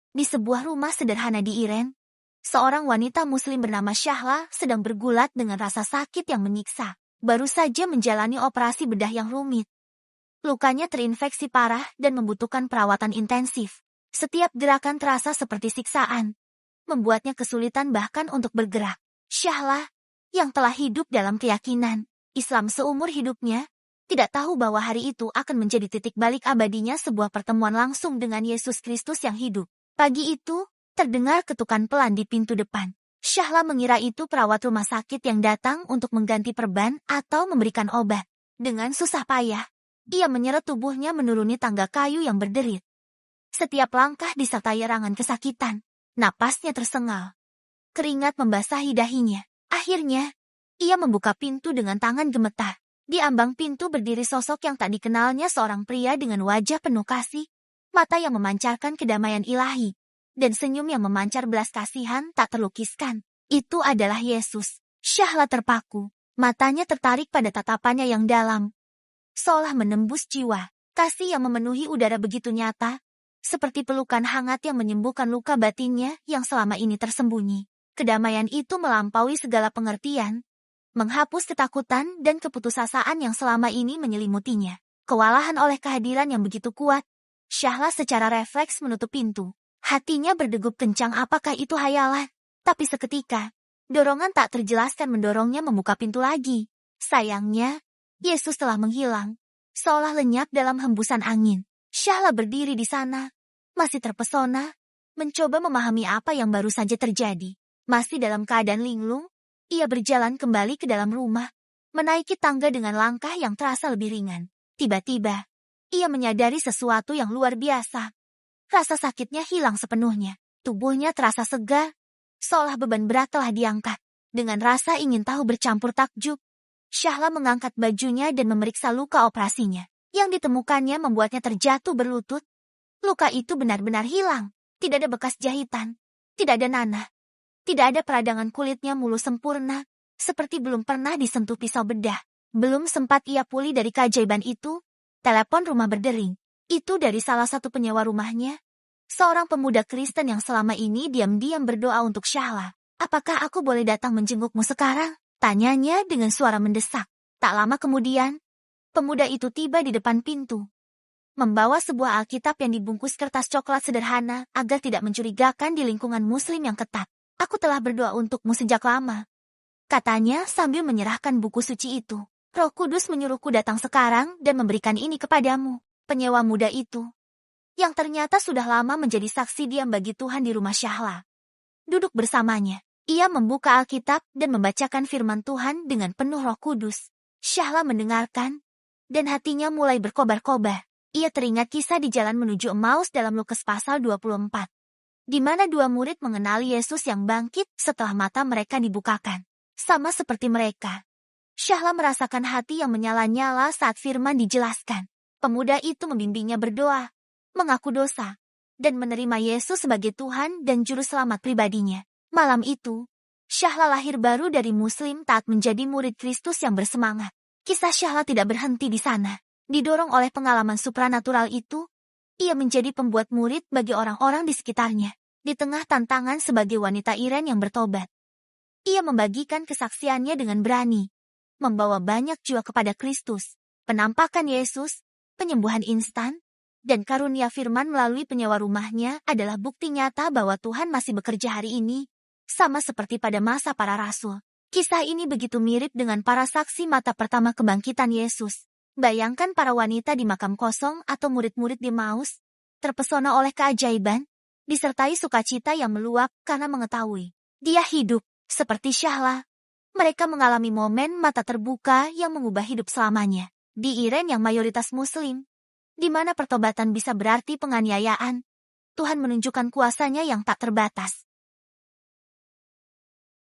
Di sebuah rumah sederhana di Iren, seorang wanita muslim bernama Syahla sedang bergulat dengan rasa sakit yang menyiksa. Baru saja menjalani operasi bedah yang rumit. Lukanya terinfeksi parah dan membutuhkan perawatan intensif. Setiap gerakan terasa seperti siksaan, membuatnya kesulitan bahkan untuk bergerak. Syahla, yang telah hidup dalam keyakinan Islam seumur hidupnya, tidak tahu bahwa hari itu akan menjadi titik balik abadinya sebuah pertemuan langsung dengan Yesus Kristus yang hidup. Pagi itu, terdengar ketukan pelan di pintu depan. Syahla mengira itu perawat rumah sakit yang datang untuk mengganti perban atau memberikan obat. Dengan susah payah, ia menyeret tubuhnya menuruni tangga kayu yang berderit. Setiap langkah disertai erangan kesakitan. Napasnya tersengal. Keringat membasahi dahinya. Akhirnya, ia membuka pintu dengan tangan gemetar. Di ambang pintu berdiri sosok yang tak dikenalnya, seorang pria dengan wajah penuh kasih, mata yang memancarkan kedamaian ilahi, dan senyum yang memancar belas kasihan tak terlukiskan. Itu adalah Yesus. Syahla terpaku. Matanya tertarik pada tatapannya yang dalam, seolah menembus jiwa. Kasih yang memenuhi udara begitu nyata, seperti pelukan hangat yang menyembuhkan luka batinnya yang selama ini tersembunyi. Kedamaian itu melampaui segala pengertian, menghapus ketakutan dan keputusasaan yang selama ini menyelimutinya. Kewalahan oleh kehadiran yang begitu kuat, Syahla secara refleks menutup pintu. Hatinya berdegup kencang, apakah itu hayalan? Tapi seketika, dorongan tak terjelaskan mendorongnya membuka pintu lagi. Sayangnya, Yesus telah menghilang, seolah lenyap dalam hembusan angin. Syahla berdiri di sana, masih terpesona, mencoba memahami apa yang baru saja terjadi. Masih dalam keadaan linglung, ia berjalan kembali ke dalam rumah, menaiki tangga dengan langkah yang terasa lebih ringan. Tiba-tiba, ia menyadari sesuatu yang luar biasa. Rasa sakitnya hilang sepenuhnya. Tubuhnya terasa segar, seolah beban berat telah diangkat. Dengan rasa ingin tahu bercampur takjub, Syahla mengangkat bajunya dan memeriksa luka operasinya. Yang ditemukannya membuatnya terjatuh berlutut. Luka itu benar-benar hilang. Tidak ada bekas jahitan, tidak ada nanah, tidak ada peradangan, kulitnya mulus sempurna, seperti belum pernah disentuh pisau bedah. Belum sempat ia pulih dari keajaiban itu, telepon rumah berdering. Itu dari salah satu penyewa rumahnya, seorang pemuda Kristen yang selama ini diam-diam berdoa untuk Syahla. "Apakah aku boleh datang menjengukmu sekarang?" tanyanya dengan suara mendesak. Tak lama kemudian, pemuda itu tiba di depan pintu, membawa sebuah Alkitab yang dibungkus kertas coklat sederhana agar tidak mencurigakan di lingkungan Muslim yang ketat. "Aku telah berdoa untukmu sejak lama," katanya sambil menyerahkan buku suci itu. "Roh Kudus menyuruhku datang sekarang dan memberikan ini kepadamu." Penyewa muda itu, yang ternyata sudah lama menjadi saksi diam bagi Tuhan di rumah Syahla, duduk bersamanya. Ia membuka Alkitab dan membacakan firman Tuhan dengan penuh Roh Kudus. Syahla mendengarkan, dan hatinya mulai berkobar-kobar. Ia teringat kisah di jalan menuju Emmaus dalam Lukas pasal 24, di mana dua murid mengenali Yesus yang bangkit setelah mata mereka dibukakan. Sama seperti mereka, Syahla merasakan hati yang menyala-nyala saat firman dijelaskan. Pemuda itu membimbingnya berdoa, mengaku dosa, dan menerima Yesus sebagai Tuhan dan Juru Selamat pribadinya. Malam itu, Syahla lahir baru dari Muslim taat menjadi murid Kristus yang bersemangat. Kisah Syahla tidak berhenti di sana. Didorong oleh pengalaman supranatural itu, ia menjadi pembuat murid bagi orang-orang di sekitarnya. Di tengah tantangan sebagai wanita Iren yang bertobat, ia membagikan kesaksiannya dengan berani, membawa banyak jiwa kepada Kristus. Penampakan Yesus, penyembuhan instan, dan karunia firman melalui penyewa rumahnya adalah bukti nyata bahwa Tuhan masih bekerja hari ini, sama seperti pada masa para rasul. Kisah ini begitu mirip dengan para saksi mata pertama kebangkitan Yesus. Bayangkan para wanita di makam kosong atau murid-murid di Emmaus, terpesona oleh keajaiban, disertai sukacita yang meluap karena mengetahui Dia hidup. Seperti Syahla, mereka mengalami momen mata terbuka yang mengubah hidup selamanya. Di Iren yang mayoritas Muslim, di mana pertobatan bisa berarti penganiayaan, Tuhan menunjukkan kuasa-Nya yang tak terbatas.